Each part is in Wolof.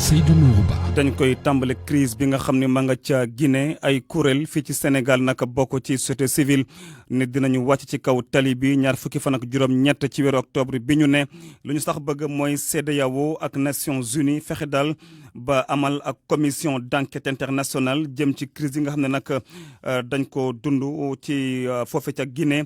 Seydou Nourou Ba. dañ koy tàmbale crise bi nga xam ne ma nga ca Guinée ay kuréel fii ci Sénégal naka bokk ci société civile ne dinañu wàcc ci kaw tali bi ñaar fukki fan ak juróom-ñett ci weeru octobre bi ñu ne lu ñu sax bëgg mooy CEDEAO ak Nations Unies fexe daal ba amal ak commission d'enquête internationale jëm ci crise yi nga xam ne nag dañ ko dund ci foofe ca Guinée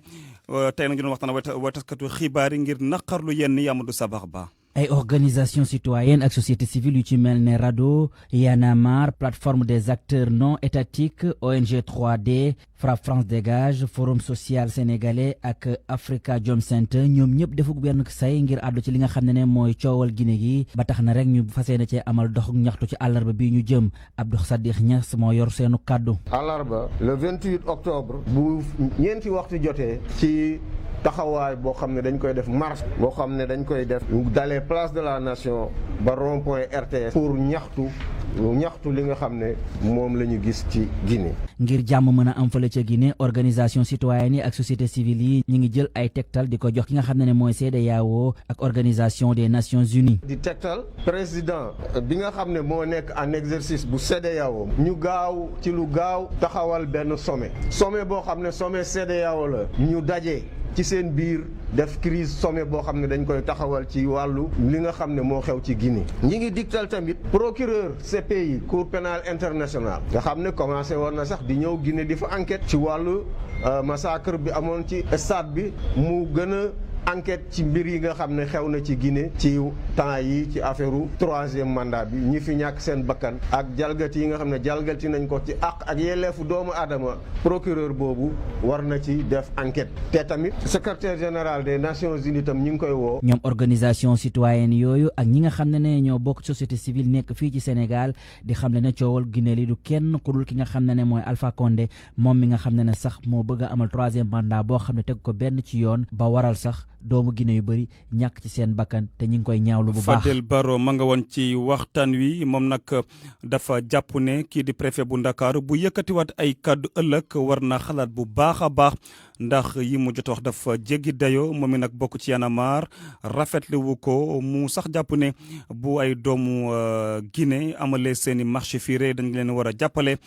tey nag ñu doon waxtaan wa taskatu xibaar yi ngir naqarlu yenn Amadou Sabax Ba. ay organisation citoyenne ak société civile yu ci mel ne RADDHO Y'en a marre plateforme des acteurs non étatiques ONG 3D FRAPP France Dégage forum social sénégalais ak Afrikajom Center ñoom ñëpp defuk benn say ngir àddu ci li nga xam ne mooy coowal Guinée gi ba tax na rek ñu fas yéene cee amal doxuk ñaxtu ci àllarba bi ñu jëm Abdou Sadikh Niass moo yor seenu kàddu. àllarba le 28 octobre bu ñeenti waxtu jotee ci taxawaay boo xam ne dañ koy def marche boo xam ne dañ koy def dalee place de la nation ba rond point RTS pour ñaxtu li nga xam ne moom la ñu gis ci Guinée. ngir jàmm mën a am fële ca Guinée organisation citoyenne yi ak société civile yi ñu ngi jël ay tegtal di ko jox ki nga xam ne mooy CEDEAO ak organisation des Nations Unies. di tegtal président bi nga xam ne moo nekk en exercice bu CEDEAO ñu gaaw ci lu gaaw taxawal benn sommet boo xam ne sommet CEDEAO la ñu daje. ci seen biir def crise sommet boo xam ne dañ koy taxawal ci wàllu li nga xam ne moo xew ci Guinée. ñi ngi digtal tamit procureur CPI cour pénale internationale nga xam ne commencé woon na sax di ñëw Guinée di fa enquête ci wàllu massacre bi amoon ci stade bi mu gën a enquête ci mbir yi nga xam ne xew na ci Guinée ci temps yi ci affaire troisième mandat bi ñi fi ñàkk seen bakkan ak jalgati yi nga xam ne jalgati nañ ko ci àq ak yelleefu doomu aadama procureur boobu war na ci def enquête te tamit secrétaire général des Nations Unies tam ñi ngi koy woo. ñoom organisation citoyenne yooyu ak ñi nga xam ne ñoo bokk société civile nekk fii ci Sénégal di xam ne coowal Guinée li du kenn ku dul ki nga xam ne mooy Alpha Condé moom mi nga xam ne sax moo bëgg a amal troisième mandat boo xam ne teg ko benn ci yoon ba waral sax doomu Guinée yu bëri ñàkk ci seen bakkan te ñu ngi koy ñaawlu bu baax. Fadel Barro ma nga woon ci waxtaan wi moom nag dafa jàpp ne kii di préfet bu Ndakaaru bu yëkkatiwaat ay kàddu ëllëg war na xalaat bu baax a baax ndax yi mu jot wax dafa jéggi dayo moom mi nag bokk ci Y'en a marre rafetlu wu ko mu sax jàpp ne bu ay doomu Guinée amalee seen i marché fii rek dañ leen war a jàppale.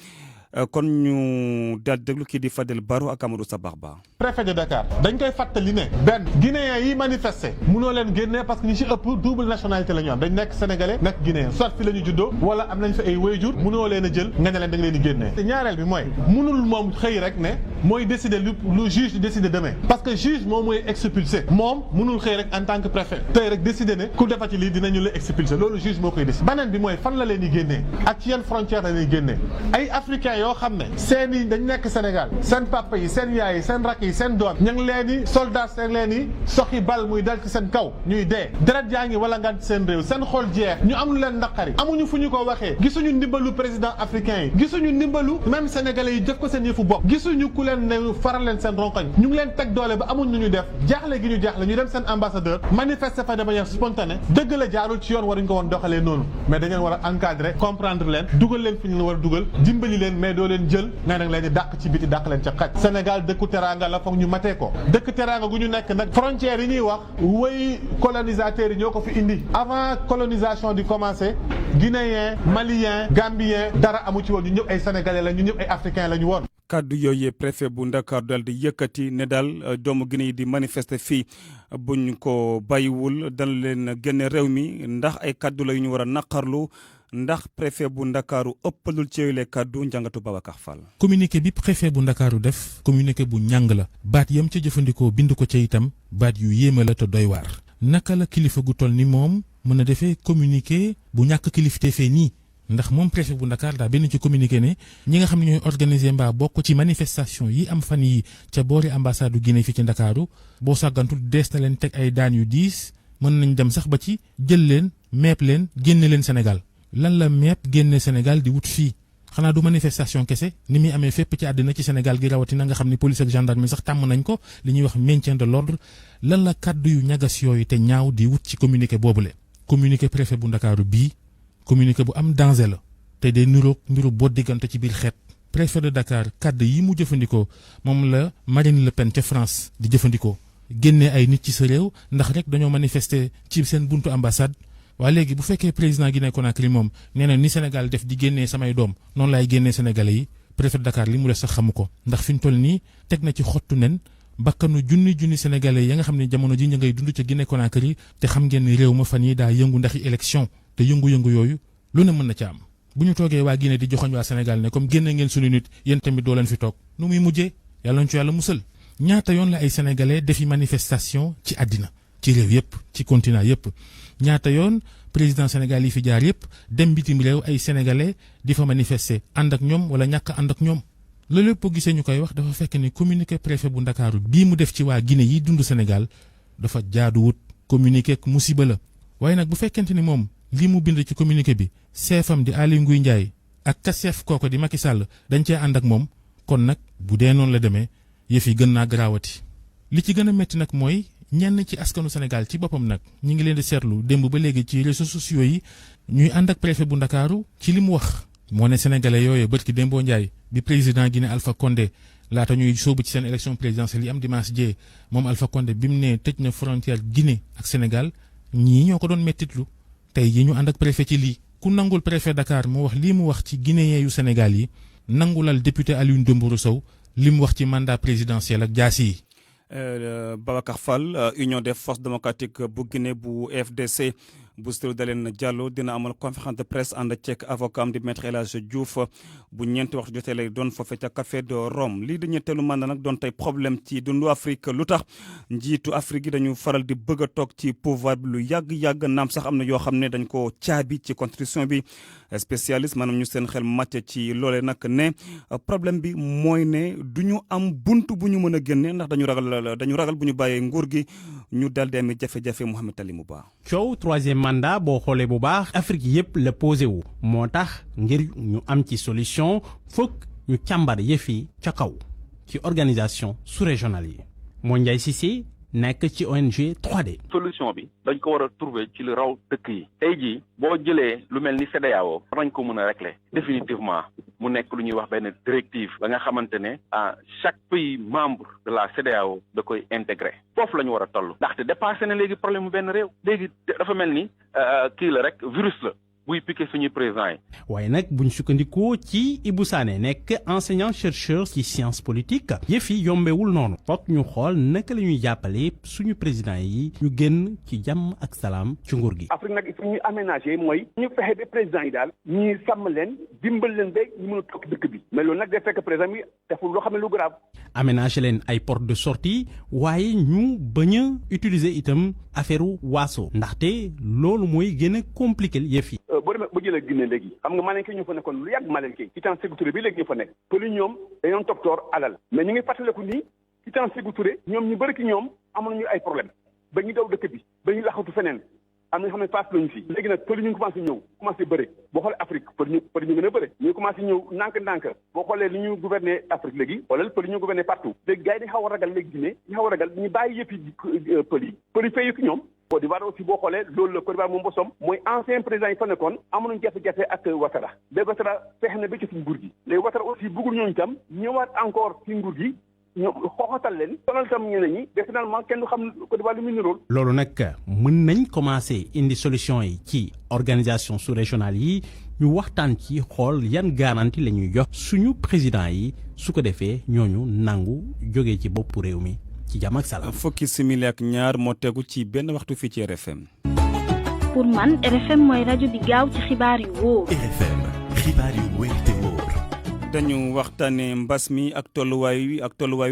kon ñu daal déglu kii di Fadel Barro ak Amadou Sabax Ba. préfet de Dakar dañ koy fàttali ne benn guinéen yi manifester mënoo leen génnee parce que ñi ci ëpp double nationalité la ñu am dañ nekk sénégalais nekk guinéen soit fi la ñu juddoo wala am nañ fa ay wayjur mënoo leen a jël nga ne leen da nga leen di génnee. te ñaareel bi mooy mënul moom xëy rek ne mooy décider lu juge di décider demain parce que juge moom mooy expulsé moom mënul xëy rek en tant que préfet tey rek décider ne ku defati lii dinañu la expulsé loolu juge moo koy décider. beneen bi mooy fan la leen di génnee ak ci yenn frontière la leen génnee ay africains yoo xam ne seen i dañ nekk Sénégal seen papa yi seen yaay yi seen rakk yi seen doom ña ngi leen di soldat seen leen di soxi bal muy dal ci seen kaw ñuy dee deret yaa ngi wala ngaan ci seen réew seen xol jeex ñu am lu leen naqari amuñu fu ñu ko waxee gisuñu ndimbalu président africain yi gisuñu ndimbalu même sénégalais yi def ko seen yëfu bopp gisuñu ku leen ne faral leen seen ronkoñ ñu ngi leen teg doole ba amuñ nu ñu def jaaxle gi ñu jaaxle ñu dem seen ambassadeur manifester fa de manière spontanée dëgg la jaarul ci yoon waruñ ko woon doxalee noonu mais dañu war a encadrer comprendre leen dugal leen fi ñu war a dugal dimbali leen mais doo leen jël nga nag leen di dàq ci biti dàq leen ca xaj Sénégal dëkku teraanga la foog ñu matee ko dëkk teraanga gu ñu nekk nag frontières yi ñuy wax way colonisateurs yi ñoo ko fi indi avant colonisation di commencer guinéen malien gambien dara amu ci woon ñu ñëpp ay sénégalais la ñu ñëpp ay africains la ñu woon. kaddu yooyu préfet bu Ndakaaru daal di yëkkati ne daal doomu Guinée yi di manifester fii buñ ko bàyyiwul dana leen génne réew mi ndax ay kaddu la yu ñu war a naqarlu ndax préfet bu Ndakaaru ëppalul ci yooyu les kaddu njàngatu Babacar Fall. communiqué bi préfet bu Ndakaaru def communiqué bu ñàng la baat yam ca jëfandikoo bind ko ca itam baat yu yéeme la te doy waar naka la kilifa gu toll ni moom mën a defee communiqué bu ñàkk kilifte fee nii ndax moom préfet bu Ndakaar daa benn ci communiqué ne ñi nga xam ne ñooy organiser mbaa bokk ci manifestation yi am fan yi ca boori ambassade Guinée fii ci Ndakaaru boo sàggantul dees na leen teg ay daan yu diis mën nañ dem sax ba ci jël leen meep leen génne leen Sénégal lan la meep génne Sénégal di wut fii xanaa du manifestation kese ni muy amee fépp ci àddina ci Sénégal gi rawatina nga xam ne police ak gendarme sax tàmm nañ ko li ñuy wax maintien de l'ordre lan la kàddu yu ñagas yooyu te ñaaw di wut ci communiqué boobule. communiqué préfet bu Ndakaaru bii communiqué bu am danger la te day niru boo diggante ci biir xeet. préfet de Dakar kàddu yi mu jëfandikoo moom la Marine Le Pen ca France di jëfandikoo génnee ay nit ci sa réew ndax rek dañoo manifester ci seen buntu ambassade waaye léegi bu fekkee président Guinée Conakry moom nee na ni Sénégal def di génnee samay doom noonu laay génnee Sénégalais yi préfet Dakar li mu def sax xamu ko ndax fi ñu toll nii teg na ci xottu nen bakkanu junni Sénégalais ya nga xam ne jamono ji ñu ngay dund ca Guinée Conakry te xam ngeen ni réew ma fan yi daa yëngu ndaxi élection te yëngu-yëngu yooyu lu ne mën na ca am bu ñu toogee waa Guinée di joxoñ waa Sénégal ne comme génne ngeen suñu nit yéen tamit doo leen fi toog nu muy mujjee yàlla ñu ci yàlla musal ñaata yoon la ay sénégalais defi manifestation ci àddina ci réew yëpp ci continent yëpp ñaata yoon président Sénégal yi fi jaar yëpp dem bitim réew ay sénégalais di fa manifester ànd ak ñoom wala ñàkk ànd ak ñoom loolu lépp boo gisee ñu koy wax dafa fekk ni communiqué préfet bu Ndakaaru bii mu def ci waa Guinée yi dund Sénégal dafa jaaduwut communiqué ak musiba la waaye nag bu fekkente ni moom lii mu bind ci communiqué bi seefam di Aly Ngouille Ndiaye ak ka seef kooko di Macky Sall dañ cee ànd ak moom kon nag bu dee noonu la demee yëf yi gën naa garaawati li ci gën a métti nag mooy ñenn ci askanu Sénégal ci boppam nag ñi ngi leen di seetlu démb ba léegi ci réseaux sociaux yi ñuy ànd ak préfet bu Ndakaaru ci li mu wax moo ne sénégalais yooyu bërki démboo Ndiaye bi président Guinée Alpha Condé laata ñuy sóobu ci seen élection présidentielle yi am dimanche jee moom Alpha Condé bi mu ne tëj na frontière Guinée ak Sénégal ñii ñoo ko doon mettitlu tey yi ñu ànd ak préfet ci lii ku nangul préfet Dakar mu wax lii mu wax ci guinéen yu Sénégal yi nangulal député Alioune Dembourou Sow li mu wax ci mandat présidentiel ak jaasi yi. Babacar Fall Union des forces démocratiques bu Guinée bu FDC bu Cellou Dalein Diallo dina amal conférence de presse ànd ceeg avocat am di maître El Hadji Diouf bu ñeenti waxtu jotee lay doon foofee ca Café de Rome lii di ñetteelu mandat nag doon tey problème ci dundu Afrique lu tax njiitu Afrique yi dañu faral di bëgg a toog ci pouvoir bi lu yàgg naam sax am na yoo xam ne dañ ko caabi ci constitution bi spécialiste maanaam ñu seen xel màcc ci loolee nag ne problème bi mooy ne du ñu am buntu bu ñu mën a génne ndax dañu ragal bu ñu bàyyee nguur gi ñu dal di amee jafe-jafe Mouhamed Talimou Ba. coow troisième mandat boo xoolee bu baax Afrique yëpp la posé wu moo tax ngir ñu am ci solution fokk ñu càmbar yëf yi ca kaw ci organisation sous-régionale yi moo Ndiaye Cissé nekk ci ONG 3D. solution bi dañ ko war a trouver ci lu raw dëkk yi tey jii boo jëlee lu mel ni CEDEAO war nañ ko mën a régler définitivement mu nekk lu ñuy wax benn directive ba nga xamante ne chaque pays membre de la CEDEAO da koy intégrer foofu la ñu war a toll ndaxte dépassé na léegi problème mu benn réew léegi dafa mel ni kii la rek virus la buy piqué suñuy président yi. waaye nag buñ sukkandikoo ci Ibou Sané nekk enseignant chercheur ci science politique yëf yi yombewul noonu fokk ñu xool naka la ñuy jàppale suñu président yi ñu génn ci jàmm ak salaam ci nguur gi. Afrique nag il faut ñu aménager mooy ñu fexe ba président yi daal ñuy sàmm leen dimbal leen ba ñu mën a toog dëkk bi mais loolu nag day fekk président bi deful loo xam ne lu grave. aménager leen ay porte de sortie waaye ñu bañ a utiliser itam affaire waaso ndaxte loolu mooy gën a compliqué yëf yi. boo demee ba jëlee Guinée léegi xam nga Malinké ñu fa nekkoon lu yàgg Malinké ci temps Sékou Touré bi léegi ñu fa nekk pël ñoom dañoon toppatoor alal mais ñu ngi fàttaliku nii ci temps Sékou Touré ñoom ñu bëri ci ñoom amoon nañu ay problème ba ñu daw dëkk bi ba ñu laxatu feneen am na ñoo xam ne paas lañu fi léegi nag pël ñu ngi commencé ñëw commencé bëre boo xoolee Afrique pël ñu gën a bëre ñu commencé ñëw ndànk-ndànk boo xoolee li ñu gouverner Afrique léegi xoolal pël ñu gouverner partout léegi gars yi dañu xaw a ragal léegi Guinée ñu xaw a ragal ñu bàyyi yëpp yi pël yi fayu ki ñoom Côte d'Ivoire aussi boo xoolee loolu la Côte d'Ivoire moom bosom mooy ancien président yi fa nekkoon amoon nañu jafe-jafe ak Ouattara ba Ouattara fexe na ba ci suñu nguur gi léegi Ouattara aussi bëggul ñooñu itam ñëwaat encore ci nguur gi ñoom xooxatal leen sonal tam ñeneen ñi te finalement kenn du xam Côte d'Ivoire lu muy nirool. loolu nag mën nañ commencer indi solution yi ci organisation sous-régionale yi ñu waxtaan ci xool yan garantie la ñuy jox suñu président yi su ko defee ñooñu nangu jógee ci bopp réew mi ci jàmm ak salaam. fukki simili ak ñaar moo tegu ci benn waxtu fii ci RFM. pour man RFM mooy rajo bi gaaw ci xibaar yu wóor. RFM xibaar yu wóor te wóor. dañu waxtaanee mbas mi ak tolluwaay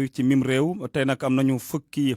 wi ci mim réew tey nag am nañu fukki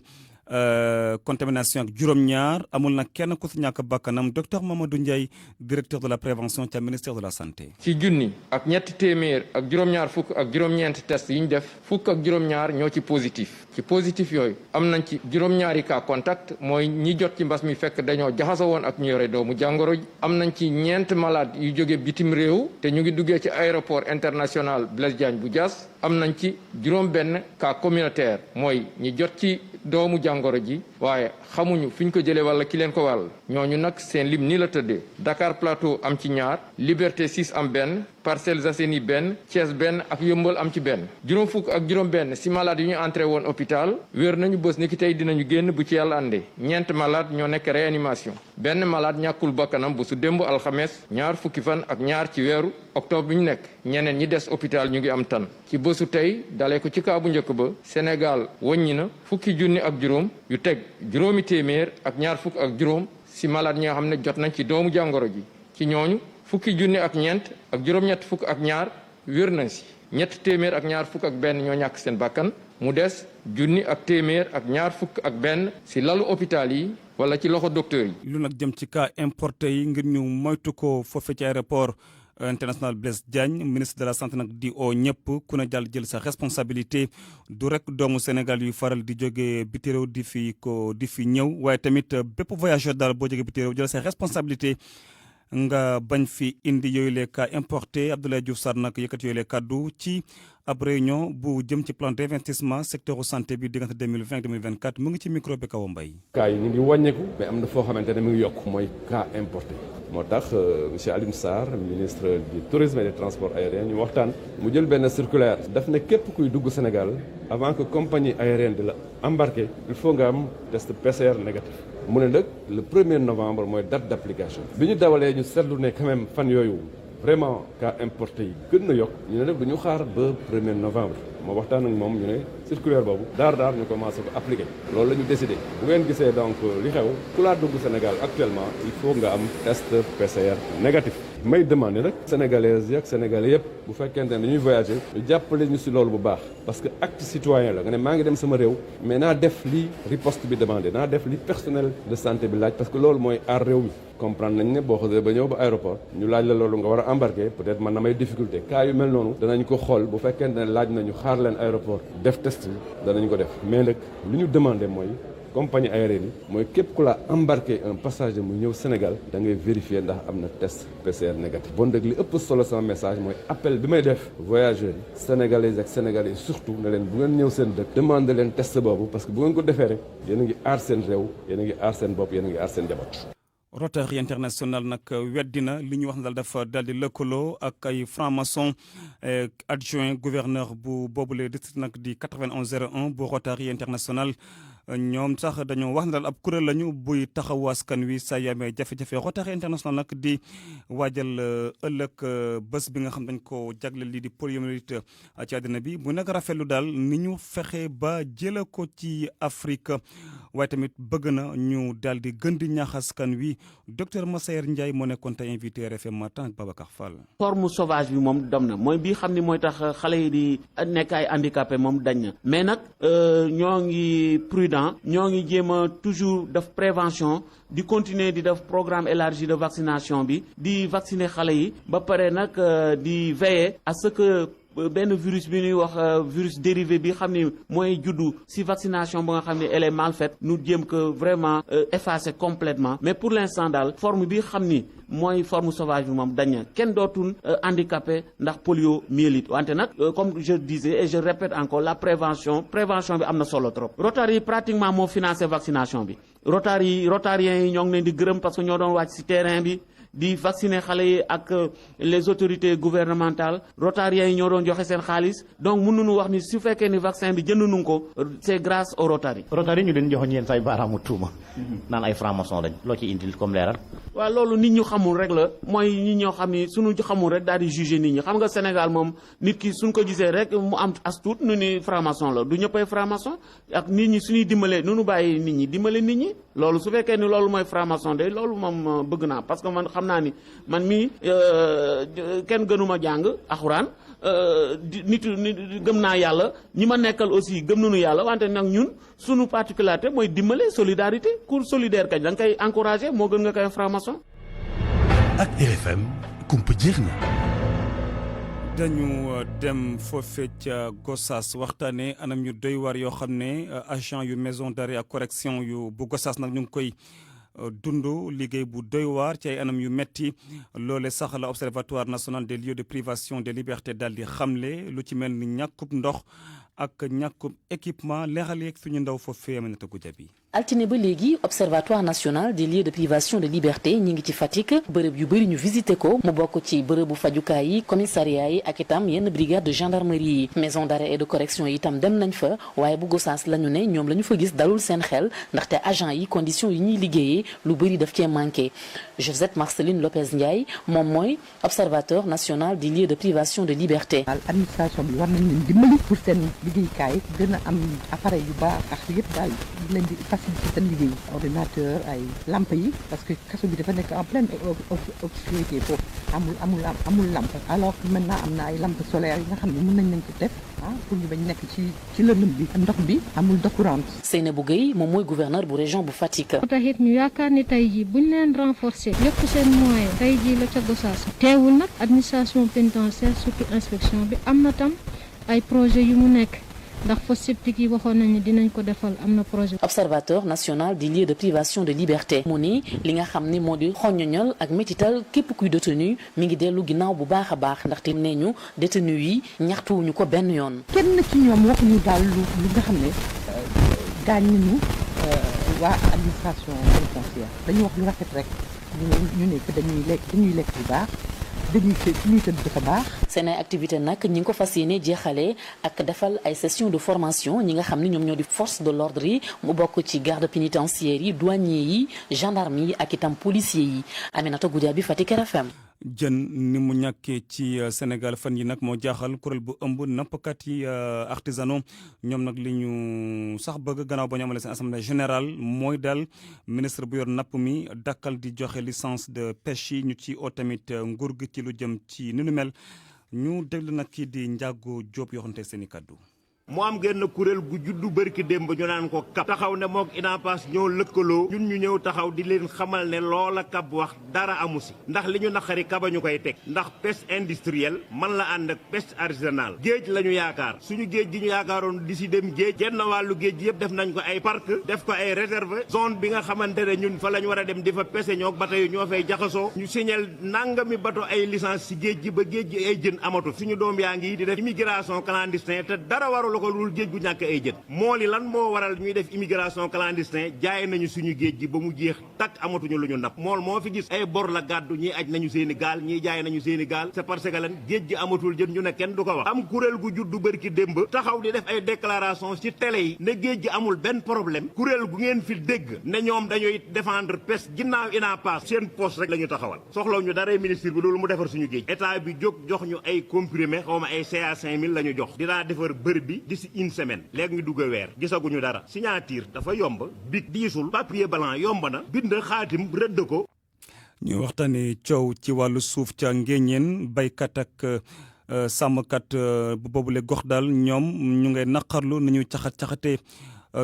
contamination ak juróom-ñaar amul nag kenn ku si ñàkk bakkanam docteur Mamadou Ndiaye directeur de la prévention ca ministère de la santé. ci junni ak ñetti téeméer ak juróom-ñaar fukk ak juróom-ñeenti test yi ñu def fukk ak juróom-ñaar ñoo ci positif yooyu am nañ ci juróom-ñaari cas contact mooy ñi jot ci mbas mi fekk dañoo jaxasoo woon ak ñu yore doomu jàngoro ji am nañ ci ñeent malade yu jóge bitim réew te ñu ngi duggee ci aéroport international Blaise Diagne bu Diass am nañ ci juróom benn cas communautaire mooy ñi jot ci doomu jàngoro ji waaye xamuñu fi ñu ko jëlee wala ki leen ko wàll ñooñu nag seen lim nii la tëddee Dakar Plateau am ci 2 Liberté 6 am benn Parcelles Assainies benn Thiès benn ak Yëmbal am ci benn juróom fukk ak juróom benn si malade yu ñu entré woon hôpital wér nañu bés ni ki tey dinañu génn bu ci yàlla àndee ñeent malade ñoo nekk réanimation benn malade ñàkkul bakkanam bu su démb alxames 2 fukki fan ak 2 ci weeru octobre bi ñu nekk ñeneen ñi des hôpital ñu ngi am tan ci bésu tey dalee ko ci kaa bu njëkk ba Sénégal wàññi na fukki junni ak juróom yu teg juróomi téeméer ak 2 fukk ak juróom si malade ñi nga xam ne jot nañ ci doomu jàngoro ji ci ñooñu fukki junni ak ñeent ak juróom-ñett fukk ak 2 wér nañ si 3 téeméer ak 2 fukk ak benn ñoo ñàkk seen bakkan mu des junni ak téeméer ak 2 fukk ak benn si lalu hôpital yi wala ci loxo docteur yi. lu nag jëm ci cas importé yi ngir ñu moytu ko foofee ci aéroport international Blaise Diagne ministre de la santé nag di oo ñëpp ku ne jàll jël sa responsabilité du rek doomu Sénégal yu faral di jógee biti réew di fi ñëw waaye tamit bépp voyageur daal boo jógee biti réew jël sa responsabilité nga bañ fi indi yooyu les cas importés Abdoulaye Diouf Sarr nag yëkkati yooyu les kaddu ci ab réunion bu jëm ci plan d'investissement secteur santé bi diggante 2020 2024 mu ngi ci micro bi Kaw Mbaye. cas yi ñu ngi wàññeeku mais am na foo xamante ne mu ngi yokk mooy cas importé moo tax monsieur Alioune Sarr ministre du tourisme et des transports aériens ñu waxtaan mu jël benn circulaire daf ne képp kuy dugg Sénégal avant que compagnie aérienne de la embarquer il faut nga am test PCR négatif. mu ne nag le 1er novembre mooy date d'application bi ñu dawalee ñu seetlu ne quand même fan yooyu vraiment cas importé yi gën na yokk ñu ne nag du ñu xaar ba 1er novembre ma waxtaan ak moom ñu ne circulaire boobu daar ñu commencé ko appliquer loolu la ñu décidé bu ngeen gisee donc li xew ku laa dugg Sénégal actuellement il faut nga am test PCR négatif may demandé nag sénégalaises yi ak sénégalais yëpp bu fekkente ne dañuy voyager ñu jàppale ñu si loolu bu baax parce que acte citoyen la nga ne maa ngi dem sama réew mais naa def li riposte bi demandé naa def li personnel de santé bi laaj parce que loolu mooy aar réew mi comprendre nañ ne boo xasee ba ñëw ba aéroport ñu laaj la loolu nga war a embarquer peut-être man na may difficulté cas yu mel noonu danañ ko xool bu fekkente ne laaj nañu xaar leen aéroport def test bi danañ ko def mais nag li ñu demandé mooy compagnie aérienne yi mooy képp ku la embarqué un passager mu ñëw Sénégal da ngay vérifier ndax am na test PCR négatif bon dëgg li ëpp solo sama message mooy appel bi may def voyageurs yi sénégalais ak sénégalais yi surtout ne leen bu ngeen ñëw seen dëkk demandé leen test boobu parce que bu ngeen ko defee rek yéen a ngi aar seen réew yéen a ngi aar seen bopp yéen a ngi aar seen njaboot. Rotary International nag weddina li ñu wax ne daal dafa daal di lëkkaloo ak ay franc-maçon adjoint gouverneur bu boobule district nag di 9101 bu Rotary International ñoom sax dañoo wax ne daal ab kuréel lañu buy taxawu askan wi saa yu amee jafe-jafe Rotary International nag di waajal ëllëg bés bi nga xam dañ ko jagleel lii di poliomyélite ci àddina bi bu nag rafetlu daal ni ñu fexe ba jëla ko ci Afrique waaye tamit bëgg na ñu daal di gën di ñaax askan wi docteur Massaer Ndiaye moo nekkoon tey invité RFM matin ak Babacar Fall. forme sauvage bi moom dem na mooy bii xam ni mooy tax xale yi di nekk ay handicapé moom dañ na mais nag ñoo ngi prudent ñoo ngi jéem a toujours def prévention di continuer di def programme élargi de vaccination bi di vacciner xale yi ba pare nag di veiller à ce que benn virus bi ñuy wax virus dérivé bi xam ni mooy juddu si vaccination ba nga xam ne elle est mal faite nu jéem que vraiment effacer complètement mais pour l'instant daal forme bi xam ni mooy forme sauvage bi moom dañ na kenn dootul handicapé ndax poliomyélite wante nag comme je disais et je répète encore la prévention bi am na solo trop. Rotary pratiquement moo financé vaccination bi rotariens yi ñoo ngi leen di gërëm parce que ñoo doon wàcc ci terrain bi di vacciner xale yi ak les autorités gouvernementales rotariens yi ñoo doon joxe seen xaalis donc mënuñu wax ni su fekkee ni vaccin bi jënduñu ko c'est grâce au Rotary. Rotary ñu leen joxoon yéen say baaraamu tuuma. naan ay franc-maçon lañ loo ci indil comme leeral. waaw loolu nit ñu xamul rek la mooy nit ñoo xam ni suñu xamul rek daal di juger nit ñi xam nga Sénégal moom nit ki suñ ko gisee rek mu am as tuut nu ni franc-maçon la du ñëppay franc-maçon ak nit ñi suñuy dimbalee nu bàyyi nit ñi dimbale nit ñi loolu su fekkee ni loolu mooy franc-maçon de loolu moom bëgg naa parce que man xam naa ni man mii kenn gënuma jàng alxuraan nit gëm naa yàlla ñi ma nekkal aussi gëm nañu yàlla wante nag ñun suñu particularité mooy dimbale solidarité ku solidaire kañ da nga koy encourager moo gën nga koy franc-maçon. ak RFM kumpa jeex na. dañu dem foofee ca Gossas waxtaanee anam yu doy waar yoo xam ne agent yu maison d'arrêt ak correction yu bu Gossas nag ñu ngi koy dund liggéey bu doy waar ci ay anam yu metti loole sax la observatoire national des lieux de privation de liberté daal di xamle lu ci mel ni ñàkkub ndox ak ñàkkub équipement leeral yeeg suñu ndaw foofee Aminata Goudiaby altine ba léegi observatoire national des lieux de privation de liberté ñi ngi ci Fatick bërëb yu bëri ñu visité ko mu bokk ci bërëbu fajukaay yi commissariat yi ak itam yenn brigade de gendarmerie yi maison d'arrêt et de correction yi itam dem nañ fa waaye bu Gossas la ñu ne ñoom la ñu fa gis dalul seen xel ndaxte agent yi conditions yi ñuy liggéeyee lu bëri daf cee manqué Josette Marceline Lopez Ndiaye moom mooy observateur national des lieux de privation de liberté. administration bi war nañ leen dimbali pour seen liggéeykaay gën a am appareil yu baax ak yëpp daal leen di faciliter seen liggéey ordinateur ay lampe yi parce que kaso bi dafa nekk en pleine obscurité foofu amul lampe alors que maintenant am na ay lampe solaire yi nga xam ne mën nañ leen ko def pour ñu bañ nekk ci lëndëm bi ndox bi amul ndox courant. Seynabou Gueye moom mooy gouverneur bu région bu Fatick. moo tax it ñu yaakaar ni tey jii buñ leen renforcer yokk seen moyen tey jii la ca Gossas teewul nag administration pénitentiaire surtout inspection bi am na tam ay projet yu mu nekk ndax fosse septique yi waxoon nañu dinañ ko defal am na projet. observateur national des lieux de privation de liberté mu ni li nga xam ni moo di xoñoñal ak métital képp kuy détenu mi ngi dellu ginnaaw bu baax a baax ndaxte nee ñu détenu yi ñaxtuwuñu ko benn yoon. kenn ci ñoom waxuñu daal lu nga xam ne gaañ nañu waa administration pénitentiaire dañu wax lu rafet rek ñu ne dañuy lekk bu baax. dañuy tëdd dafa baax. seen ay activité nag ñi ngi ko fas yéene jeexalee ak defal ay session de formation ñi nga xam ne ñoom ñoo di force de l'ordre yi mu bokk ci garde pénitentiaire yi douanier yi gendarme yi ak itam policier yi Aminata Goudiaby Fatick RFM. jën ni mu ñàkkee ci Sénégal fan yi nag moo jaaxal kuréel bu ëmb nappkat yi artisanaux ñoom nag li ñu sax bëgg gannaaw ba ñu amalee seen assemblée générale mooy daal ministre bu yor napp mi dakkal di joxe licence de pêche yi ñu ci oo tamit nguur gi ci lu jëm ci ni nu mel ñu déglu nag kii di Ndiago Diop yoxante seen i kaddu. mu am genn kuréel gu juddu bërki démb ñu naan ko kap taxaw ne mook INAPAS ñoo lëkkaloo ñun ñu ñëw taxaw di leen xamal ne loola kap wax dara amu si ndax li ñu naqari kaba ñu koy teg ndax pêche industrielle man la ànd ak pêche artisanale géej la ñu yaakaar suñu géej gi ñu yaakaaroon di si dem géej genn wàllu géej gi yëpp def nañ ko ay parc def ko ay réserve zone bi nga xamante ne ñun fa la ñu war a dem di fa pêche ñoo bato yi ñoo fay jaxasoo ñu signal nangami bato ay licence si géej gi ba géej gi ay jën amatu suñu doom yaa ngi di def immigration clandestin te dara warul ko lul géej gu ñàkk ay jën moo li lan moo waral ñuy def immigration clandestin jaay nañu suñu géej gi ba mu jeex takk amatuñu lu ñu napp mool moo fi gis ay bor la gàddu ñii aj nañu seeni gaal ñii jaay nañu seeni gaal c'est parce que lan géej gi amatul jën ñu ne kenn du ko wax am kuréel gu juddu bërki démb taxaw di def ay déclaration ci télé yi ne géej gi amul benn problème kuréel gu ngeen fi dégg ne ñoom dañuy défendre pêche ginnaaw INAPAS seen poste rek la ñu taxawal soxlaw ñu dara ministre bi loolu mu defar suñu géej état bi jóg jox ñu ay comprimé xaw ma ay CA 5000 la ñu jox dinaa defar bër bi d'ici une semaine léegi ñu dugg a weer gisaguñu dara signature dafa yomb big diisul papier blanc yomb na bind xaatim rëdd ko. ñu waxtaanee coow ci wàllu suuf ca Ngéñeen baykat ak sàmmkat bu boobule gox daal ñoom ñu ngay naqarlu ni ñuy caxatee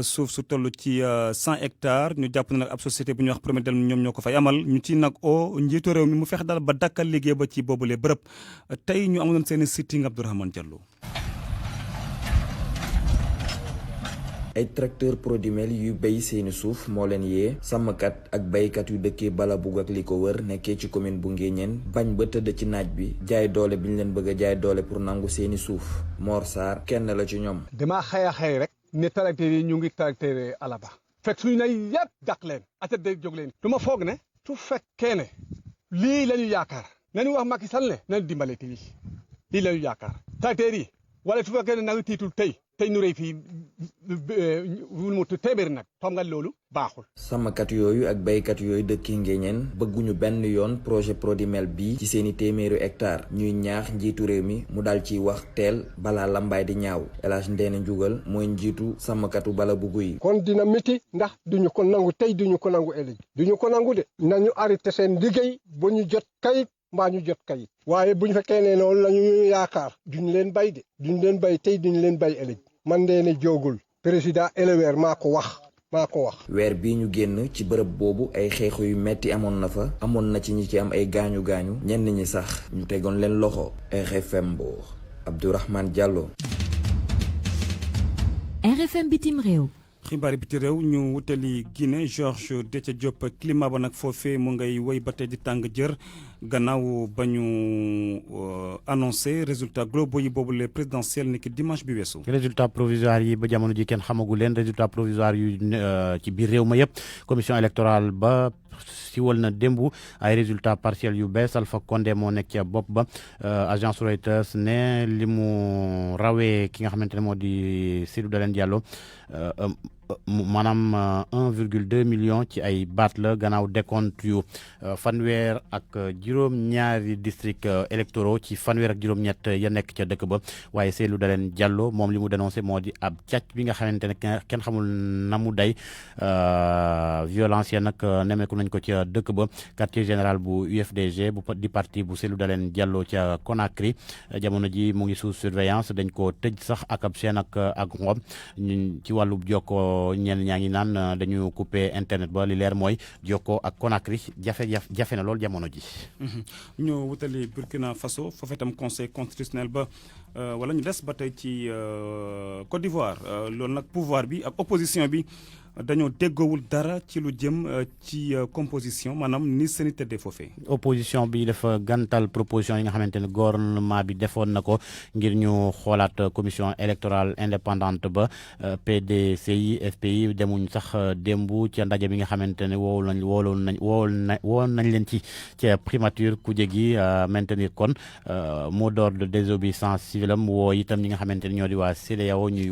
suuf su toll ci 100 hectares ñu jàpp na nag ab société bu ñuy wax Prométhène ñoom ñoo ko fay amal ñu ci nag o njiitu réew mi mu fexe daal ba dakkal liggéey ba ci boobule bërëb tey ñu amoon seen sitting Abdourahmane Diallo. ay tracteur Prodimel yu béy seeni suuf moo leen yee sàmmkat ak baykat yu dëkkee Balabug ak li ko wër nekkee ci commune bu Nguéniène bañ ba tëdd ci naaj bi jaay doole bi ñu leen bëgg a jaay doole pour nangu seeni suuf Mor Sarr kenn la ci ñoom. damaa xëy rek ne tracteur yi ñu ngi tracteur Alaba fekk suñu nay yëpp dàq leen atat day jóg leen du ma foog ne su fekkee ne lii la ñu yaakaar nañu wax Macky Sall ne nañu dimbale te lii la ñu yaakaar tracteur yi wala su fekkee ne nag tiitul tey nu rëy fii wul mu téeméer nag xam nga loolu baaxul. sàmmkat yooyu ak baykat yooyu dëkki Nguéniène bëgguñu benn yoon projet Prodimel bii ci seeni téeméeru hectare ñuy ñaax njiitu réew mi mu dal ciy wax teel balaa lambaay di ñaaw El Hadj Ndéné Ndiougal mooy njiitu sàmmkatu Balabug yi. kon dina métti ndax duñu ko nangu tey duñu ko nangu ëllëg duñu ko nangu de nañu arrêté seen liggéey ba ñu jot kayit mbaa ñu jot kayit waaye bu ñu fekkee ne loolu la ñu yaakaar duñu leen bay de duñu leen bay tey duñu leen bay ëllëg man de ne jógul président éleveur maa ko wax. weer bii ñu génn ci bërëb boobu ay xeexu yu metti amoon na fa amoon na ci ñi ci am ay gaañu gaañu ñenn ñi sax ñu tegoon leen loxo. RFM Mbour Abdourahmane Diallo. RFM bitim réew. xibaari biti réew ñu wutali Guinée Georges Déthié Diop climat ba nag foofee mu ngay woy ba tey di tàng jër gannaaw ba ñu annoncé résultat globaux yi boobu les présidentielles ni ki dimanche bi weesu. résultat provisoire yi ba jamono ji kenn xamagu leen résultat provisoire yu ci biir réew ma yëpp commission électorale ba siwal na démb ay résultats partiels yu bees Alpha Condé moo nekk ca bopp ba agence Reuters ne li mu rawee ki nga xamante ne moo di Cellou Dalein Diallo maanaam 1,2 million ci ay baat la gannaaw décompte yu fanweer ak juróom-ñaari district électoraux ci fanweer ak juróom-ñett ya nekk ca dëkk ba waaye Cellou Dalein Diallo moom li mu dénoncé moo di ab càcc bi nga xamante ne kenn xamul na mu day violence ya nag nemeeku nañ ko ca dëkk ba quartier général bu UFDG bu di parti bu Cellou Dalein Diallo ca Conakry jamono ji mu ngi sous surveillance dañ ko tëj sax ak ab chaîne ak ngom ci wàllu jokkoo ñenn ñaa ngi naan dañu coupé internet ba li leer mooy jokkoo ak Conakry jafe na lool jamono ji. ñu wutali Burkina Faso foofu itam conseil constitutionnel ba wala ñu des ba tey ci Côte d'Ivoire loolu nag pouvoir bi ak opposition bi dañoo déggoowul dara ci lu jëm ci composition maanaam ni seen i tëddee foofee. opposition bi dafa gantal proposition yi nga xamante ne gouvernement bi defoon na ko ngir ñu xoolaat commission électorale indépendante ba PDCI FPI demuñ sax démb ca ndaje bi nga xamante ne wool nañ leen ci ca primature kuje gi maintenir kon mot d'ordre de désobéissance civile am woo itam ñi nga xamante ne ñoo di waa CEDEAO ñuy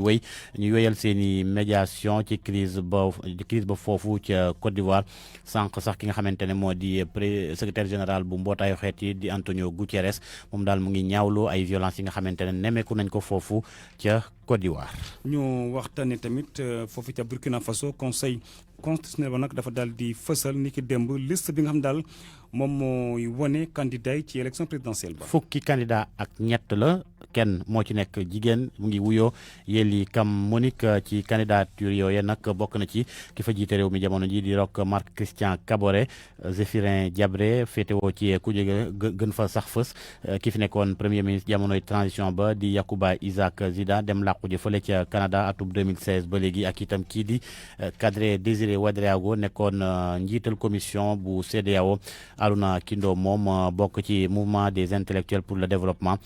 wéyal seen i médiation ci crise ba foofu ca Côte d'Ivoire sànq sax ki nga xamante ne moo di secrétaire général bu mbootaayu xeet yi di Antonio Guterres moom daal mu ngi ñaawlu ay violence yi nga xamante ne nemeeku nañ ko foofu ca Côte d'Ivoire. ñu waxtaanee tamit foofu ca Burkina Faso conseil constitutionnel ba nag dafa daal di fësal ni ki démb liste bi nga xam daal moom mooy wane candidat yi ci élection présidentielle ba. fukki candidat ak ñett la kenn moo ci nekk jigéen mu ngi wuyoo Yelli Kam Monique ci candidature yooyu nag bokk na ci ki fa jiite réew mi jamono ji di rok Marc Christian Kaboré Zéphirin Diabré féetewoo ci ku jóge gën fa sax fës ki fi nekkoon premier ministre jamonoy transition ba di Yacouba Isaac Zida dem làqu ji fële ca Canada atum 2016 ba léegi ak itam kii di Kadri Désiré Ouédraogo nekkoon njiital commission bu CEDEAO Aruna Kindo moom bokk ci mouvement des intellectuels pour le développement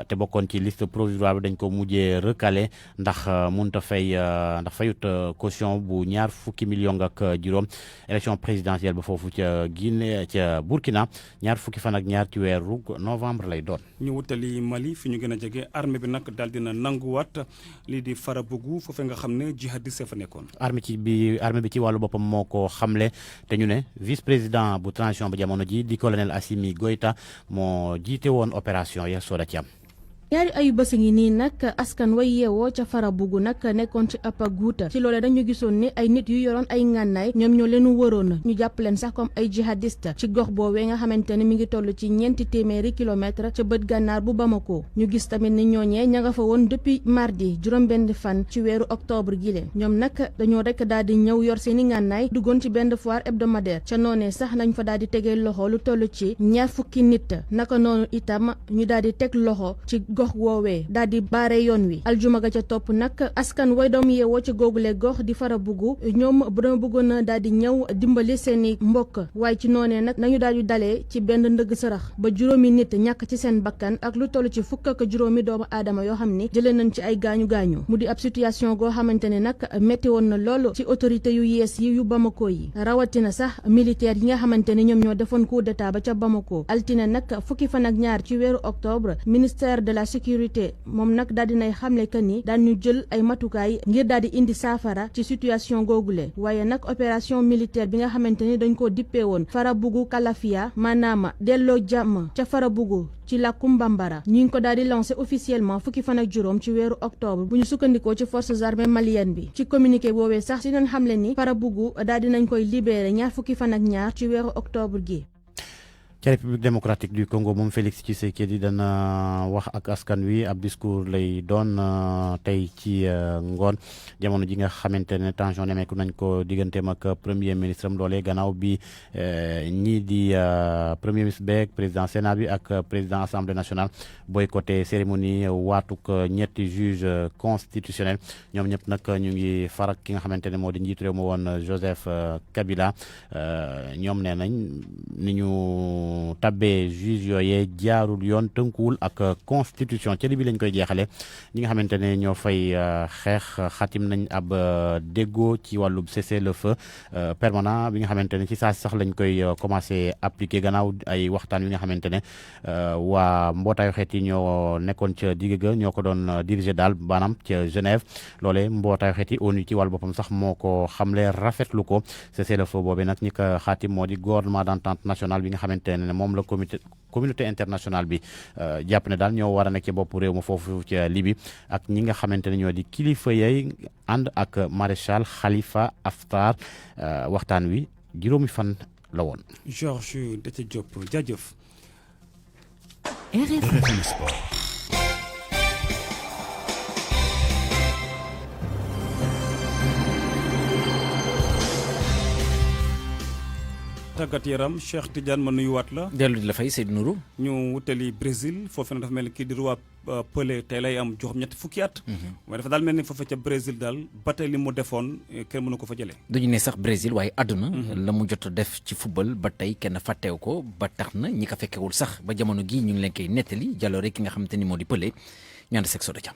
te bokkoon ci liste provisoire bi dañ ko mujjee recalé ndax munta fay ndax fayut caution bu ñaar fukki million ak juróom élection présidentielle ba foofu ca Guinée ca Burkina ñaar fukki fan ak ñaar ci weeru novembre lay doon. ñu wutali Mali fi ñu gën a jege armée bi nag daal dina nanguwaat lii di Farabougou foofee nga xam ne jihadiste fa nekkoon. armée bi ci wàllu boppam moo ko xamle te ñu ne vice président bu transition ba jamono ji di colonel Assimi Goïta moo jiite woon opération ya sooda ci am. ñaari ayu bés ngi nii nag askan way yeewoo ca Farabougou nag nekkoon ci ab guuta ci loolee dañu gisoon ni ay nit yu yoroon ay ngànnaay ñoom ñoo leen wëroon ñu jàpp leen sax comme ay jihadiste ci gox boobee nga xamante ne mi ngi toll ci 400 kilomètres ca bët gànnaar bu Bamako ñu gis tamit ni ñooñee ña nga fa woon depuis mardi juróom-benn fan ci weeru octobre gi leen ñoom nag dañoo rek daal di ñëw yor seeni ngànnaay duggoon ci benn foire hebdomadaire ca noonee sax nañ fa daal di tegee loxo lu toll ci 20 nit naka noonu itam ñu daal di teg loxo ci gox woowee daal di baare yoon wi aljuma ga ca topp nag askan way doom yeewoo ca googule gox di Farabougou ñoom bu dama bëggoon na daal di ñëw dimbali seeni mbokk waaye ci noonee nag nañu daal di dalee ci benn ndëgg sërëx ba juróomi nit ñàkk ci seen bakkan ak lu toll ci fukk ak juróomi doomu aadama yoo xam ni jëlee nañ ci ay gaañu-gaañu mu di ab situation goo xamante ne nag metti woon na loolu ci autorité yu yees yi yu Bamako yi rawatina sax militaire yi nga xamante ne ñoom ñoo defoon coup d'état ba ca Bamako altine nag fukki fan ak ñaar ci weeru octobre ministère de la sécurité moom nag daal dinay xamle que ni daan ñu jël ay matukaay ngir daal di indi saafara ci situation googule waaye nag opération militaire bi nga xamante ni dañ koo dippee woon Farabougou Kalafia maanaam delloo jàmm ca Farabougou ci làkkum bambara ñu ngi ko daal di lancé officiellement fukki fan ak juróom ci weeru octobre bu ñu sukkandikoo ci forces armées maliennes bi ci communiqué boobee sax si doon xamle ni Farabougou daal dinañ koy libéré ñaar fukki fan ak ñaar ci weeru octobre gi. ca République démocratique du Congo moom Félix Tshisekedi dana wax ak askan wi ab discours lay doon tey ci ngoon jamono ji nga xamante ne tension nemeeku nañ ko digganteem ak premier ministre am loolee gannaaw bi ñii di premier ministre beeg président Sénat bi ak président assemblée nationale boycotté cérémonie waatuk ñetti juge constitutionnel ñoom ñëpp nag ñu ngi farak ki nga xamante ne moo di njiitu réew ma woon Joseph Kabila ñoom nee nañ ni ñu ñu tabbee juge yooyee jaarul yoon tënkuwul ak constitution ci li bi lañ koy jeexale ñi nga xamante ne ñoo fay xeex xatim nañ ab déggoo ci wàllu cessez-le-feu permanent bi nga xamante ne ci saa sax lañ koy commencé appliquer gannaaw ay waxtaan yi nga xamante ne waa mbootaayu xeet yi ñoo nekkoon ca digg ga ñoo ko doon diriger daal maanaam ca Genève loole mbootaayu xeet yi ONU ci wàllu boppam sax moo ko xamle rafetlu ko cessez-le-feu boobee nag ñi ko xaatim moo di gouvernement d'entente nationale bi nga xamante ne moom la communauté internationale bi jàpp ne daal ñoo war a nekk ci bopp réew ma foofu ca Libye ak ñi nga xamante ne ñoo di kilifa yay ànd ak maréchal Khalifa Haftar waxtaan wi juróomi fan la woon. Georges Déthié Diop jaajëf. RFM Sport. tàggat yaram Cheikh Tidiane ma nuyuwaat la. dellu di la fay Seydou Nourou. ñu wutali Brésil foofu nag dafa mel ni kii di roi Pelé tey lay am joxam ñetti fukki at. waaye dafa daal mel ni foofu ca Brésil daal ba tey li mu defoon kenn mënu ko fa jëlee. duñu ne sax Brésil waaye àdduna. la mu jot a def ci football ba tey kenn fàtteew ko ba tax na ñi ko fekkewul sax ba jamono gii ñu ngi leen koy nettali jaloore ki nga xamante ni moo di Pelé ñaan seg so da jam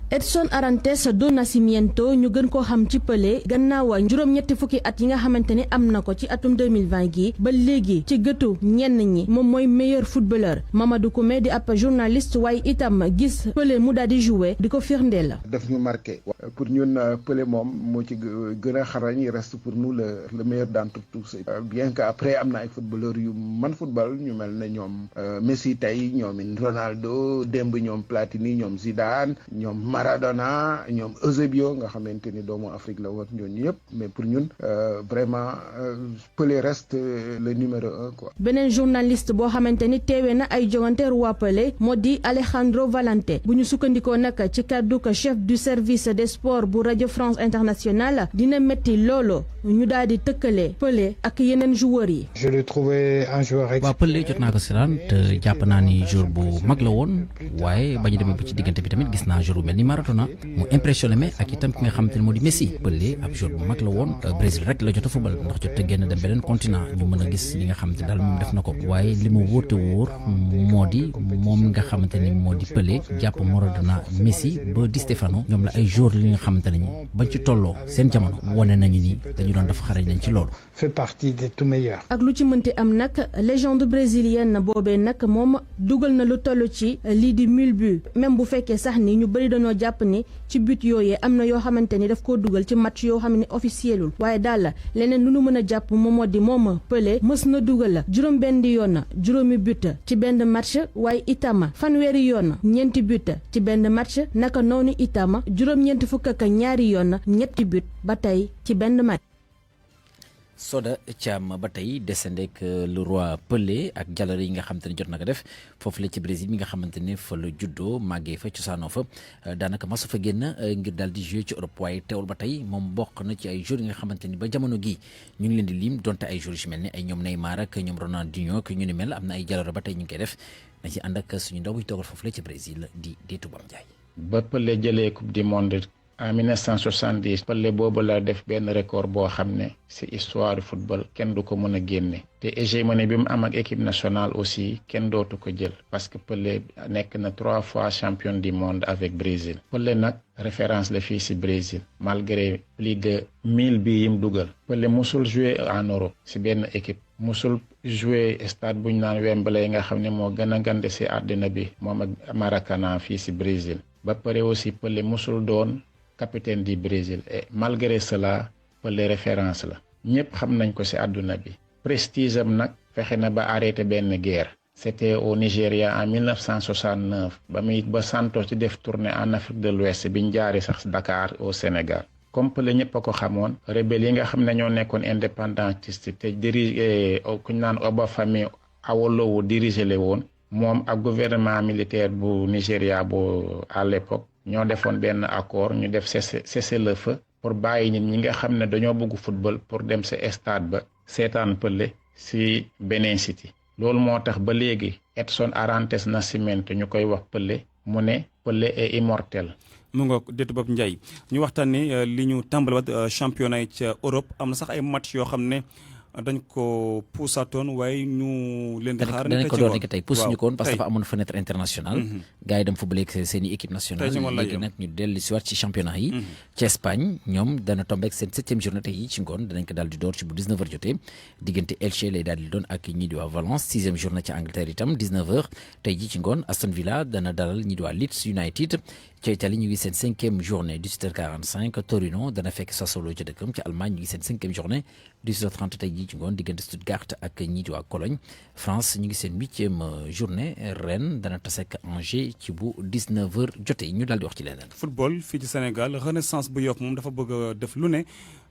Edson Arantes do Nascimento ñu gën koo xam ci Pelé gannaaw juróom-ñetti fukki at yi nga xamante ne am na ko ci atum 2020 gi ba léegi ci gëtu ñenn ñi moom mooy meilleur footballeur Mamadou Koumé di ab journaliste waaye itam gis Pelé mu daal di jouer di ko firndeel la. daf ñu marqué pour ñun Pelé moom moo ci gën a xarañ il reste pour nous le meilleur d'entre tous bien que après am na ay footballeurs yu man football ñu mel ne ñoom Messi tey ñoom Ronaldo démb ñoom Platini ñoom Zidane ñoom Maradona ñoom Eusebio nga xamante ni doomu Afrique la woon ñooñu yëpp mais pour ñun vraiment Pelé reste le numéro 1 quoi. beneen journaliste boo xamante ni teewee na ay jogante roi Pelé moo di Alejandro Valente bu ñu sukkandikoo nag ci kàddu ko chef du service des sports bu Radio France Internationale dina métti loolu ñu daal di tëkkale Pelé ak yeneen joueurs yi. je l'ai trouvé un joueur. waaw Pelé jot naa ko seetaan te jàpp naa ni joueur bu mag la woon waaye ba ñu demee ba ci diggante bi tamit gis naa joueur bu mel ni Maradona mu impressionné ak itam ki nga xamante ne moo di Messi Pelé ab joueur bu mag la woon Brésil rek la jot a football ndax jot a génn dem beneen continent ñu mën a gis li nga xamante ne daal moom def na ko waaye li ma wóor te wóor moo di moom nga xamante ni moo di Pelé jàpp Maradona Messi ba Di Stefano ñoom la ay joueur li nga xamante ne ñi bañ ci tolloo seen jamono wane nañu ni dañu doon dafa xarañ nañ ci loolu. fait partie des tout meilleurs. ak lu ci mënti am nag légende brésilienne boobee nag moom dugal na lu toll ci lii di 1000 buts même bu fekkee sax ni ñu bëri dañoo jàpp ni ci but yooyee am na yoo xamante ni daf koo dugal ci match yoo xam ne officielul waaye daal leneen lu nu mën a jàpp moom moo di moom Pelé mës na dugal juróom benn yoon juróomi but ci benn match waaye itam fanweeri yoon ñeenti but ci benn match naka noonu itam juróom-ñeenti fukk ak ñaari yoon ñetti but ba tey ci benn match. Soda Thiam ba tey descendek le roi Pelé ak jàllale yi nga xamante ne jot na ko def foofu la ci Brésil mi nga xamante ne fa la juddoo màggee fa cosaanoo fa daanaka masu fa génn ngir daal di jouer ci Europe waaye teewul ba tey moom bokk na ci ay joueurs yi nga xamante ni ba jamono gii ñu ngi leen di lim donte ay joueurs yu mel ni ay ñoom Neymar ak ñoom Ronaldinho ak ñu ni mel am na ay jàllale ba tey ñu ngi koy def na ci ànd ak suñu ndaw buy toogal foofu la ci Brésil di Toubam Ndiaye. ba Pelé jëlee coupe du monde en 1970 Pelé boobu la def benn record boo xam ne ci histoire football kenn du ko mën a génne te hégémonie bi mu am ak équipe nationale aussi kenn dootu ko jël parce que Pelé nekk na 3 fois champion du monde avec Brésil. Pelé nag référence la fii ci Brésil malgré plus de 1000 bi yim dugal Pelé musul jouer en Europe ci benn équipe musul jouer stade bu ñu naan Wembley nga xam ne moo gën a gande ci àddina bi moom ak Maracanã fii ci Brésil ba pare aussi Pelé musul doon capitaine du Brésil et malgré cela Pelé référence la ñëpp xam nañ ko ci àdduna bi prestige am nag fexe na ba arrêté benn guerre c'était au Nigeria en 1969 ba Santos ci def tournée en Afrique de l'Ouest biñ jaari sax Dakar au Sénégal comme Pelé ñëpp a ko xamoon rebelle yi nga xam ne ñoo nekkoon indépendantiste te dirigé ku ñu naan Obafemi Awolowo dirigé le woon moom ak gouvernement militaire bu Nigeria bu à l'époque ñoo defoon benn accord ñu def cessez-le-feu pour bàyyi nit ñi nga xam ne dañoo bëgg football pour dem sa stade ba seetaan Pelé ci Benin City loolu moo tax ba léegi Edson Arantes Nascimento ñu koy wax Pelé mu ne Pelé est immortel. mu ngoog déet bopp Ndiaye ñu waxtaan ni li ñu tàmbaliwaat championnat yi ca Europe am na sax ay match yoo xam ne dañ ko puusatoon waaye ñu leen di xaar. danañ ko door ni tey puus ñu ko woon parce que dafa amoon fenêtre internationale. gars yi dem football ak seen i équipe nationale. léegi nag ñu dellu si waat ci championnat yi. ci Espagne ñoom dana tombeek seen 7e journée tey yi ci ngoon danañ ko daal di door ci bu 19h jotee diggante Elche lay daal di doon ak ñii di waa Valence 6e journée ci Angleterre itam 19h tey ji ci ngoon Aston Villa dana dalal ñii di waa Leeds United. ci Italie ñu ngi seen 5e journée 18h45 Torino dana fekk Sassuolo ca dëkkam ci Allemagne ñu ngi seen 5e journée 18h30 tey jii ci ngoon diggante Stuttgart ak ñii di waa Cologne France ñu ngi seen 8e journée Rennes dana tase ak Angers ci bu 19h jotee ñu daal di wax ci leneen. football fii ci Sénégal renaissance bu Yoff moom dafa bëgg a def lu ne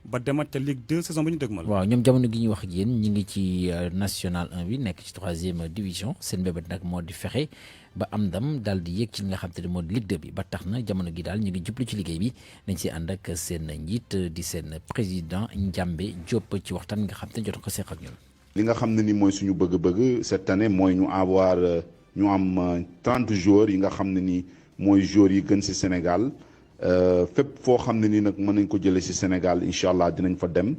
ba demat ca Ligue 2 saison bu ñu dëgmal. waaw ñoom jamono gi ñuy wax ak yéen ñu ngi ci National 1 bi nekk ci 3e division seen bébét nag moo di fexe ba am ndam daal di yéeg ci li nga xam te ne moo di Ligue 2 bi ba tax na jamono gi daal ñu ngi jublu ci liggéey bi dañ si ànd ak seen njiit di seen président Ndiambé Diop ci waxtaan nga xam te ne jot ko seq ak ñun. li nga xam ne ni mooy suñu bëgg-bëgg cette année mooy ñu am 30 joueurs yi nga xam ne ni mooy joueurs yi gën si Sénégal fépp foo xam ne ni nag mën nañ ko jëlee si Sénégal incha allah dinañ fa dem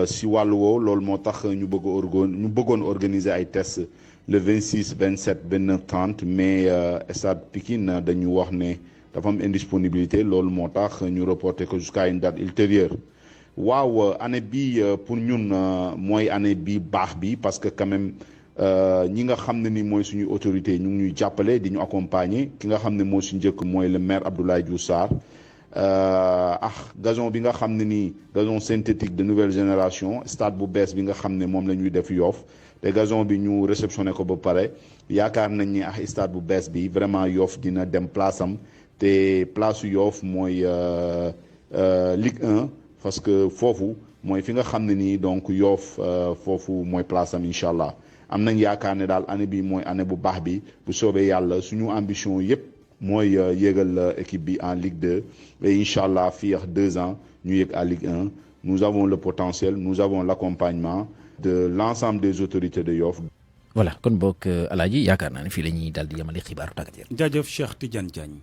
si wàllu woowu loolu moo tax ñu bëggoon organiser ay tests. Le 26, 27, 29, 30 mais Stade Pikine dañu wax ne dafa am indisponibilité loolu moo tax ñu reporté ko jusqu'à une date ultérieure waaw année bi pour ñun mooy année bi baax bi parce que quand même ñi nga xam ne ni mooy suñu autorité ñu ngi ñuy jàppale di ñu accompagner ki nga xam ne moo si njëkk mooy le maire Abdoulaye Diouf Sarr gazon bi nga xam ne ni gazon synthétique de nouvelle génération stade bu bees bi nga xam ne moom la ñuy def Yoff te gazon bi ñu réceptionné ko ba pare yaakaar nañ ni stade bu bees bi vraiment Yoff dina dem place am te place su Yoff mooy Ligue 1 parce que foofu mooy fi nga xam ne nii donc Yoff foofu mooy place am incha allah am nañ yaakaar ne daal année bi mooy année bu baax bi bu soobee yàlla suñu ambition yépp mooy yéegal équipe bi en Ligue 2 et incha allah fii ak 2 ans ñu yéeg à Ligue 1 nous avons le potentiel nous avons l'accompagnement de l'ensemble des autorités de Yoff. voilà kon boog Alaaji yaakaar naa ne fii la ñuy daal di yemale xibaaru tàggat yaram. jaajëf Cheikh Tidiane Diagne.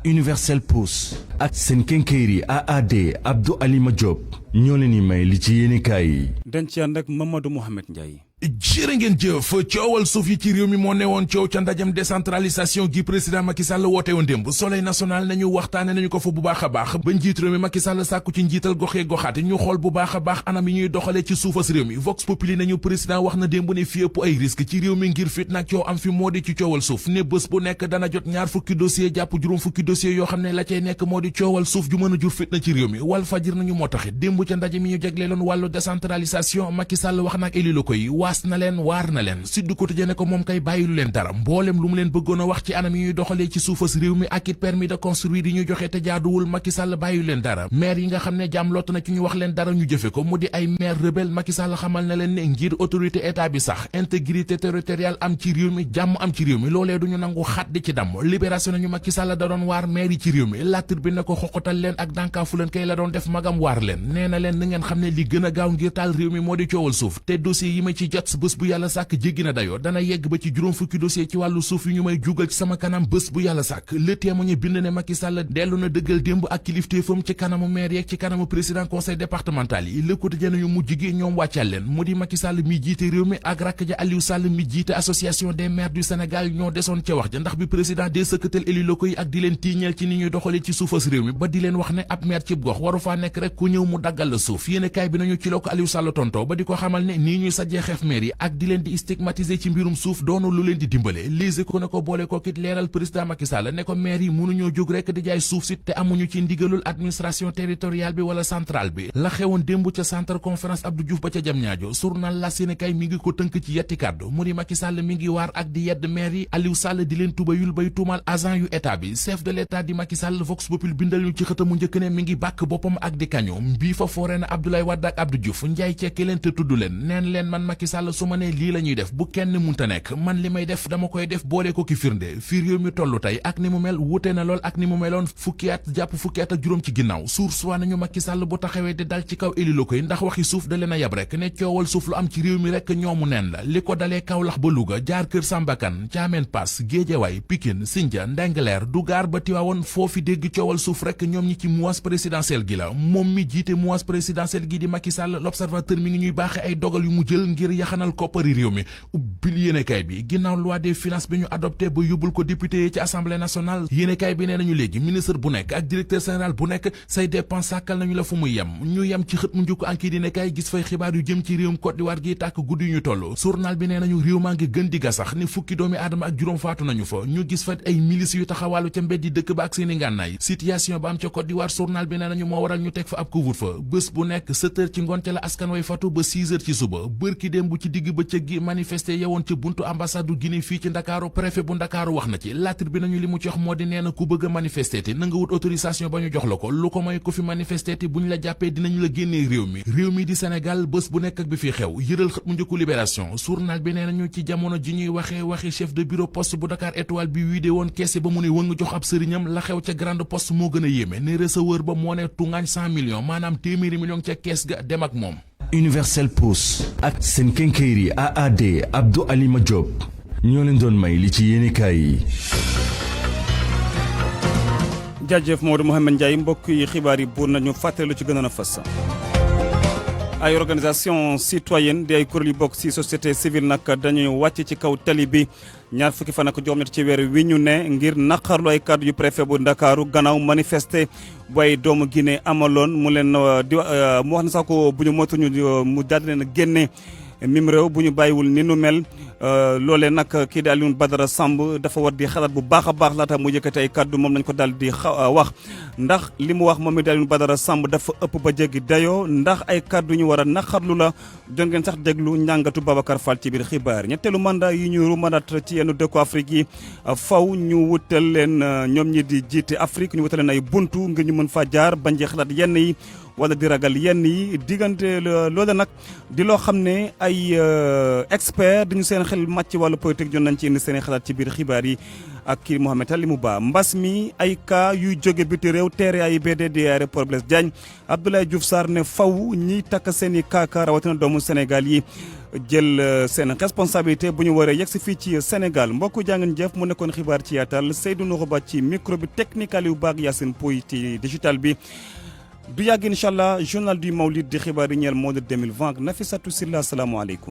Universel Pousse ak seen kénkéeri AAD Abdou Alima Diop ñoo leen di may li ci yéenekaay yi. dañ ci ànd ak Mamadou Mouhamed Ndiaye. jërë ngeen jëf coowal suuf yi ci réew mi moo newoon coow ca ndajem décentralisation gi président Macky Sall woote woon démb Soleil national nañu waxtaane nañu ko fa bu baax a baax ba njiit réew mi Macky Sall sàkku ci njiital goxee goxaate ñu xool bu baax a baax anam yi ñuy doxalee ci suufas réew mi Vox Populi nañu président wax na démb ne fi ëpp ay risque ci réew mi ngir fit nag coow am fi moo di ci coowal suuf ne bés bu nekk dana jot ñaar fukki dossier jàpp juróom fukki dossier yoo xam ne la cay nekk moo di coowal suuf ju mën a jur fit na ci réew mi Walf Fadjri nañu moo taxit démb ca ndaje mi ñu jagleeloon wàllu décentralisation Macky Sall wax nag éli locaux yi waas na leen na leen Sud Quotidien ne ko moom kay bàyyilu leen dara mboolem lu mu leen bëggoon a wax ci anam yi ñuy doxalee ci suufas réew mi ak it permis de construire yi ñu joxe te jaaduwul Macky Sall bàyyilu leen dara maire yi nga xam ne jàmm lott na ci ñu wax leen dara ñu jëfe ko mu di ay maire rebelle Macky Sall xamal na leen ne ngir autorité état bi sax intégrité territoriale am ci réew mi jàmm am ci réew mi loolee duñu nangu xat di ci damm libération nañu Macky Sall da doon waar maire yi ci réew mi La Tribune ne ko xoqatal leen ak dànkaafu leen kay la doon def magam waar leen nee na leen na ngeen xam ne li gën a gaaw ngir taal réew mi moo di coowal suuf te dossier yi ma ci jot bés bu yàlla sàkk jéggi na dayoo dana yegg ba ci juróom fukki dossier ci wàllu suuf yu ñu may jugal ci sama kanam bés bu yàlla sàkk Le Témoin bind ne Macky Sall dellu na dëggal démb ak kilifteefam ci kanamu maire yeeg ci kanamu président conseil départemental yi Le Quotidien yu mujj gi ñoom wàccal leen mu di Macky Sall mi jiite réew mi ak rakk ja Aliou Sall mi jiite association des maires du Sénégal ñoo desoon ca wax ja ndax bi président dee sëkkatal élus locaux yi ak di leen tiiñeel ci ni ñuy doxalee ci suufas réew mi ba di leen wax ne ab maire ci gox waru faa nekk rek ku ñëw mu daggal la suuf yéene kaay bi nañu ci la ko Aliou Sall tonto ba di ko xamal ne nii ñuy sajjee xeef maire yi ak di leen di stigmatiser ci mbirum suuf doonu lu leen di dimbale lise ko ne ko boole ko kit leeral président Macky Sall ne ko maire yi mënuñoo jóg rek di jaay suuf si te amuñu ci ndigalul administration territoriale bi wala centrale bi la xewoon démb ca centre conférence Abdou Diouf ba ca Diamniadio journal La Sénégal mi ngi ko tënk ci yetti kàddu mu di Macky Sall mi ngi waar ak di yedd maire yi Aliou Sall di leen tubayul bay tuumal agent yu état bi chef de l'état di Macky Sall Vox Populi bindal ñu ci xëtamu njëkk ne mi ngi bàkk boppam ak di kaño mbii fa foore na Abdoulaye Wade ak Abdou Diouf njaay cekki leen te tudd leen neen leen man Macky Sall Sall su ma nee lii la ñuy def bu kenn munta nekk man li may def dama koy def boole ko ki firnde fi réew mi tollu tey ak ni mu mel wute na lool ak ni mu meloon fukki at jàpp fukki at ak juróom ci ginnaaw source waa nañu Macky Sall bu taxawee di dal ci kaw éli la koy ndax waxi suuf da leen a yab rek ne coowal suuf lu am ci réew mi rek ñoomu neen la li ko dalee Kaolack ba Louga jaar Kër Sambakan Thiamène Pass Guédiawaye Pikine Sindia Ndingler Dougar ba Tivaouane foofi dégg coowal suuf rek ñoom ñi ci mois présidentiel gi la moom mi jiite mois présidentiel gi di Macky Sall l'observateur mi ngi ñuy baaxe ay dogal yu mu jël ngir yaxanal koppari réew mi ubbil yéenekaay bi ginnaaw loi des finances bi ñu adopté ba yóbbul ko député yi ci assemblée nationale yéenekaay bi nee nañu léegi ministre bu nekk ak directeur général bu nekk say dépense sàkkal nañu la fu muy yem ñu yem ci xët mu njëkk enquête yéenekaay gis fay xibaar yu jëm ci réewum Côte d'Ivoire gi tàkk guddi yu ñu toll journal bi nee nañu réew maa ngi gën di gasax ni fukki doomi aadama ak juróom faatu nañu fa ñu gis fa ay milices yu taxawaalu ca mbeddi dëkk ba ak seeni ngànnaay situation ba am ca Côte d'Ivoire journal bi nee nañu moo waral ñu teg fa ab couvre-feu bés bu nekk 7 heures ci ngoon ca la askan way fatu ba 6 heures ci suba bërki démb bu ci digg bëccëg gi manifesté yewoon ca buntu ambassade du Guinée fii ci Ndakaaru préfet bu Ndakaaru wax na ci latir bi nañu li mu ci wax moo di nee na ku bëgg a manifesté te na nga wut autorisation ba ñu jox la ko lu ko mooy ku fi manifesté te bu ñu la jàppee dinañu la génnee réew mi di Sénégal bés bu nekk ak bi fi xew yëral xët mu njëkku libération journal bi nee nañu ci jamono ji ñuy waxi chef de bureau poste bu Dakar Étoile bi wiide woon keese ba mu ne wëng jox ab sëriñam la xew ca grande poste moo gën a yéeme ne receveur ba moo ne tungaañ 100 millions maanaam téeméeri millions ca kees ga dem ak moom. Universel Pousse ak seen kenkeyri AAD Abdou Alima Diop ñoo leen doon may li ci yéenekaay yi. jaajëf Maodo Mouhamed Ndiaye mbokk yi xibaar yi buur nañu fàttali lu ci gënoon a fës. ay organisation citoyenne di ay kuréel yu bokk ci société civile nag dañuy wàcc ci kaw tali bi ñaar fukki fan ak juróom-ñett ci weer wi ñu ne ngir naqarlu ay kàddu yu préfet bu Ndakaaru gannaaw manifester bu ay doomu Guinée amaloon mu leen di mu wax na sax ko bu ñu moytuñu mu daal di leen a génne mim réew bu ñu bàyyiwul ni nu mel loolee nag kii di Alioune Badara Samb dafa war di xalaat bu baax a baax laata mu yëkkati ay kàddu moom lañ ko daal di wax ndax li mu wax moom it Alioune Badara Samb dafa ëpp ba jéggi dayoo ndax ay kàddu ñu war a naqarlu la doon ngeen sax déglu njàngatu Babacar Fall ci biir xibaar ñetteelu mandat yi ñu rumandat ci yenn dëkku Afrique yi faw ñu wutal leen ñoom ñi di jiite Afrique ñu wutal leen ay buntu ngir ñu mën faa jaar bañ cee xalaat yenn yi wala di ragal yenn yi diggante loolu nag di loo xam ne ay expert dañu seen xel màcc wàllu politique jot nañ ci indi seen xalaat ci biir xibaar yi ak kii Mouhamed Ali Mouba mbas mi ay cas yuy jóge biti réew teere ay BD di aéroport Blaise Diagne Abdoulaye Diouf Sarr ne faw ñiy takk seen i kaaka rawatina doomu Sénégal yi jël seen responsabilité bu ñu waree yegg si fii ci Sénégal mbokku jàngeen jëf mu nekkoon xibaar ci yaatal Seydou Nourou Ba ci micro bi technical yu baax Yacine Pouy ci digital bi du yàgg incha allah journal du Mawlid di xibaar yi ñeel mode 2020 Nafissatou Silla asalaamaaleykum